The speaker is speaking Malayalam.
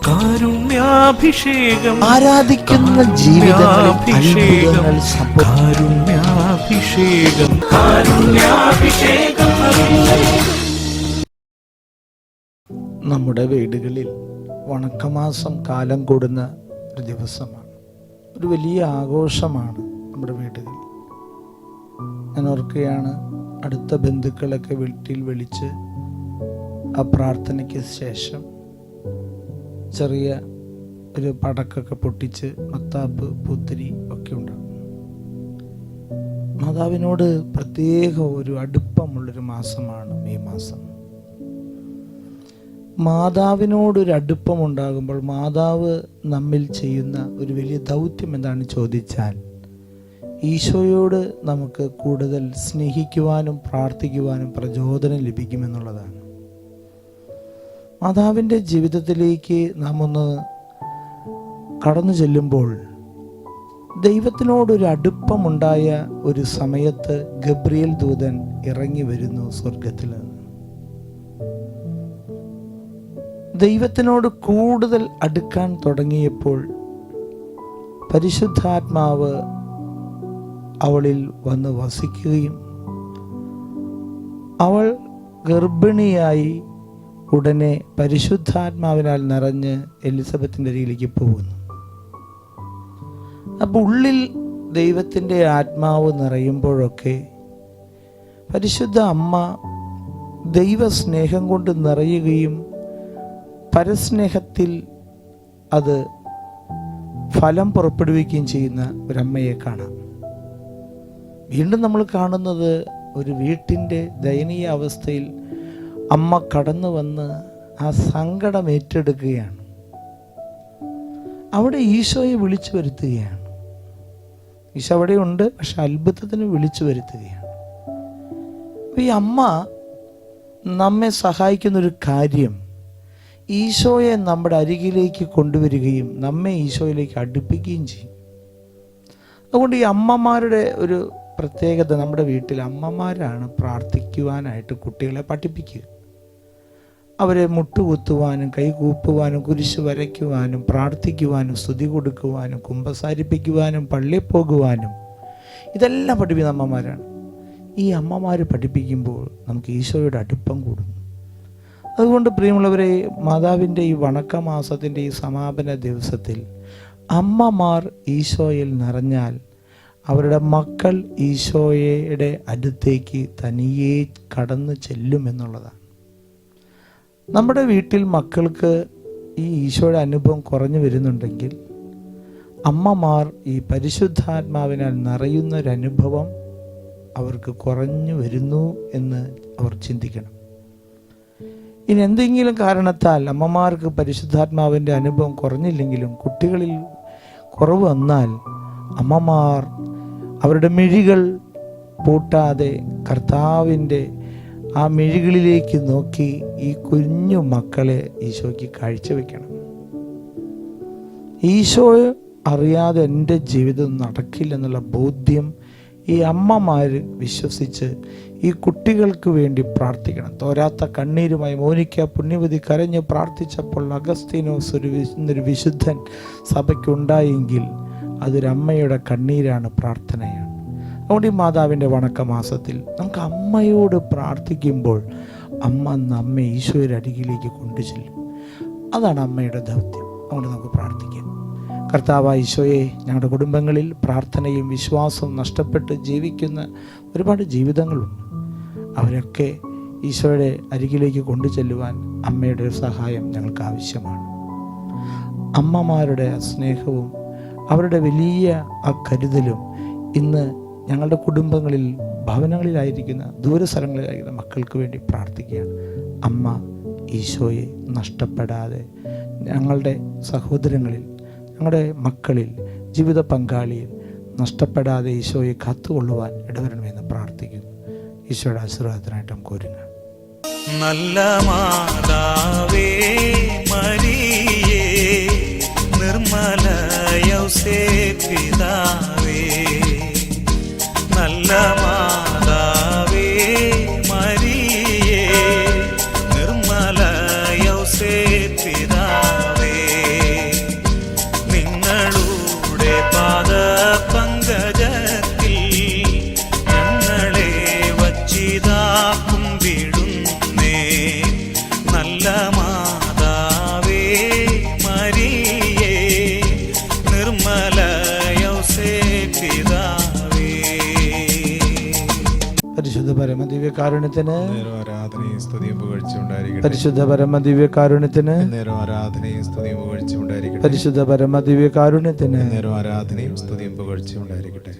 കാരുണ്യാഭിഷേകം, ആരാധിക്കുന്ന ജീവിതങ്ങളിൽ കാരുണ്യാഭിഷേകം, കാരുണ്യാഭിഷേകം. നമ്മുടെ വീടുകളിൽ വണക്കമാസം കാലം കൂടുന്ന ഒരു ദിവസമാണ്, ഒരു വലിയ ആഘോഷമാണ് നമ്മുടെ വീടുകളിൽ. ഞാൻ ഓർക്കുകയാണ്, അടുത്ത ബന്ധുക്കളൊക്കെ വീട്ടിൽ വിളിച്ച് ആ പ്രാർത്ഥനയ്ക്ക് ശേഷം ചെറിയ ഒരു പടക്കൊക്കെ പൊട്ടിച്ച് മത്താപ്പ് പൂത്തിരി ഒക്കെ ഉണ്ടാകും. മാതാവിനോട് പ്രത്യേക ഒരു അടുപ്പമുള്ളൊരു മാസമാണ് മെയ് മാസം. മാതാവിനോടൊരു അടുപ്പമുണ്ടാകുമ്പോൾ മാതാവ് നമ്മിൽ ചെയ്യുന്ന ഒരു വലിയ ദൗത്യം എന്താണെന്ന് ചോദിച്ചാൽ, ഈശോയോട് നമുക്ക് കൂടുതൽ സ്നേഹിക്കുവാനും പ്രാർത്ഥിക്കുവാനും പ്രചോദനം ലഭിക്കുമെന്നുള്ളതാണ്. മാതാവിൻ്റെ ജീവിതത്തിലേക്ക് നാം ഒന്ന് കടന്നു ചെല്ലുമ്പോൾ, ദൈവത്തിനോടൊരു അടുപ്പമുണ്ടായ ഒരു സമയത്ത് ഗബ്രിയേൽ ദൂതൻ ഇറങ്ങി വരുന്നു സ്വർഗത്തിൽ നിന്ന്. ദൈവത്തിനോട് കൂടുതൽ അടുക്കാൻ തുടങ്ങിയപ്പോൾ പരിശുദ്ധാത്മാവ് അവളിൽ വന്ന് വസിക്കുകയും അവൾ ഗർഭിണിയായി ഉടനെ പരിശുദ്ധാത്മാവിനാൽ നിറഞ്ഞ് എലിസബത്തിൻ്റെ അരികിലേക്ക് പോകുന്നു. അപ്പോൾ ഉള്ളിൽ ദൈവത്തിൻ്റെ ആത്മാവ് നിറയുമ്പോഴൊക്കെ പരിശുദ്ധ അമ്മ ദൈവസ്നേഹം കൊണ്ട് നിറയുകയും പരസ്നേഹത്തിൽ അത് ഫലം പുറപ്പെടുവിക്കുകയും ചെയ്യുന്ന ഒരമ്മയെ കാണാം. വീണ്ടും നമ്മൾ കാണുന്നത് ഒരു വീട്ടിൻ്റെ ദയനീയ അവസ്ഥയിൽ അമ്മ കടന്നു വന്ന് ആ സങ്കടം ഏറ്റെടുക്കുകയാണ്. അവിടെ ഈശോയെ വിളിച്ചു വരുത്തുകയാണ്. ഈശോ അവിടെയുണ്ട്, പക്ഷെ അത്ഭുതത്തിന് വിളിച്ചു വരുത്തുകയാണ്. ഈ അമ്മ നമ്മെ സഹായിക്കുന്നൊരു കാര്യം, ഈശോയെ നമ്മുടെ അരികിലേക്ക് കൊണ്ടുവരികയും നമ്മെ ഈശോയിലേക്ക് അടുപ്പിക്കുകയും ചെയ്യും. അതുകൊണ്ട് ഈ അമ്മമാരുടെ ഒരു പ്രത്യേകത, നമ്മുടെ വീട്ടിൽ അമ്മമാരാണ് പ്രാർത്ഥിക്കുവാനായിട്ട് കുട്ടികളെ പഠിപ്പിക്കുക. അവരെ മുട്ടുകുത്തുവാനും കൈകൂപ്പുവാനും കുരിശ് വരയ്ക്കുവാനും പ്രാർത്ഥിക്കുവാനും സ്തുതി കൊടുക്കുവാനും കുമ്പസാരിപ്പിക്കുവാനും പള്ളിയിൽ പോകുവാനും ഇതെല്ലാം പഠിപ്പിക്കുന്ന അമ്മമാരാണ്. ഈ അമ്മമാർ പഠിപ്പിക്കുമ്പോൾ നമുക്ക് ഈശോയുടെ അടുപ്പം കൂടുന്നു. അതുകൊണ്ട് പ്രിയമുള്ളവരെ, മാതാവിൻ്റെ ഈ വണക്കമാസത്തിൻ്റെ ഈ സമാപന ദിവസത്തിൽ അമ്മമാർ ഈശോയിൽ നിറഞ്ഞാൽ അവരുടെ മക്കൾ ഈശോയുടെ അടുത്തേക്ക് തനിയെ കടന്നു ചെല്ലുമെന്നുള്ളതാണ്. നമ്മുടെ വീട്ടിൽ മക്കൾക്ക് ഈ ഈശോയുടെ അനുഭവം കുറഞ്ഞു വരുന്നുണ്ടെങ്കിൽ അമ്മമാർ ഈ പരിശുദ്ധാത്മാവിനാൽ നിറയുന്നൊരനുഭവം അവർക്ക് കുറഞ്ഞു വരുന്നു എന്ന് അവർ ചിന്തിക്കണം. ഇനി എന്തെങ്കിലും കാരണത്താൽ അമ്മമാർക്ക് പരിശുദ്ധാത്മാവിൻ്റെ അനുഭവം കുറഞ്ഞില്ലെങ്കിലും കുട്ടികളിൽ കുറവ് വന്നാൽ അമ്മമാർ അവരുടെ മിഴികൾ പൂട്ടാതെ കർത്താവിൻ്റെ ആ മിഴികളിലേക്ക് നോക്കി ഈ കുഞ്ഞു മക്കളെ ഈശോയ്ക്ക് കാഴ്ചവെക്കണം. ഈശോ അറിയാതെ എൻ്റെ ജീവിതം നടക്കില്ലെന്നുള്ള ബോധ്യം ഈ അമ്മമാർ വിശ്വസിച്ച് ഈ കുട്ടികൾക്ക് വേണ്ടി പ്രാർത്ഥിക്കണം. തോരാത്ത കണ്ണീരുമായി മോനിക്ക പുണ്യവതി കരഞ്ഞ് പ്രാർത്ഥിച്ചപ്പോൾ അഗസ്തീനോസ് എന്നൊരു വിശുദ്ധൻ സഭയ്ക്കുണ്ടായെങ്കിൽ അതൊരമ്മയുടെ കണ്ണീരാണ്, പ്രാർത്ഥനയാണ്. അതുകൊണ്ട് ഈ മാതാവിൻ്റെ വണക്കമാസത്തിൽ നമുക്ക് അമ്മയോട് പ്രാർത്ഥിക്കുമ്പോൾ അമ്മ നമ്മെ ഈശോയുടെ അരികിലേക്ക് കൊണ്ടുചെല്ലും. അതാണ് അമ്മയുടെ ദൗത്യം. അതുകൊണ്ട് നമുക്ക് പ്രാർത്ഥിക്കാം. കർത്താവായ ഈശോയെ, ഞങ്ങളുടെ കുടുംബങ്ങളിൽ പ്രാർത്ഥനയും വിശ്വാസവും നഷ്ടപ്പെട്ട് ജീവിക്കുന്ന ഒരുപാട് ജീവിതങ്ങളുണ്ട്. അവരൊക്കെ ഈശോയുടെ അരികിലേക്ക് കൊണ്ടുചെല്ലുവാൻ അമ്മയുടെ ഒരു സഹായം ഞങ്ങൾക്ക് ആവശ്യമാണ്. അമ്മമാരുടെ സ്നേഹവും അവരുടെ വലിയ ആ കരുതലും ഇന്ന് ഞങ്ങളുടെ കുടുംബങ്ങളിൽ, ഭവനങ്ങളിലായിരിക്കുന്ന ദൂരസ്ഥലങ്ങളിലായിരിക്കുന്ന മക്കൾക്ക് വേണ്ടി പ്രാർത്ഥിക്കുകയാണ്. അമ്മ ഈശോയെ നഷ്ടപ്പെടാതെ ഞങ്ങളുടെ സഹോദരങ്ങളിൽ, ഞങ്ങളുടെ മക്കളിൽ, ജീവിത പങ്കാളിയിൽ നഷ്ടപ്പെടാതെ ഈശോയെ കാത്തുകൊള്ളുവാൻ ഇടവരണമെന്ന് പ്രാർത്ഥിക്കുന്നു. ഈശോയുടെ ആശീർവാദത്തിനായിട്ട് നമുക്ക് ഒരുങ്ങാം. നല്ല മാതാവേ മരിയേ, നിർമ്മല യൗസേപിതാവേ, നല്ല മാതാവേ മരിയേ, നിർമ്മല യൗസേപിതാവേ, പരിശുദ്ധ പരമദിവ്യകാരുണ്യത്തിന് നേരം ആരാധനയും സ്തുതിയും പുകഴ്ച ഉണ്ടായിരിക്കട്ടെ. പരിശുദ്ധ പരമദിവ്യകാരുണ്യത്തിന് നേരം ആരാധനയും സ്തുതിയും പുകഴ്ച ഉണ്ടായിരിക്കട്ടെ. പരിശുദ്ധ പരമദിവ്യകാരുണ്യത്തിന് നേരം ആരാധനയും സ്തുതിയും പുകഴ്ച ഉണ്ടായിരിക്കട്ടെ.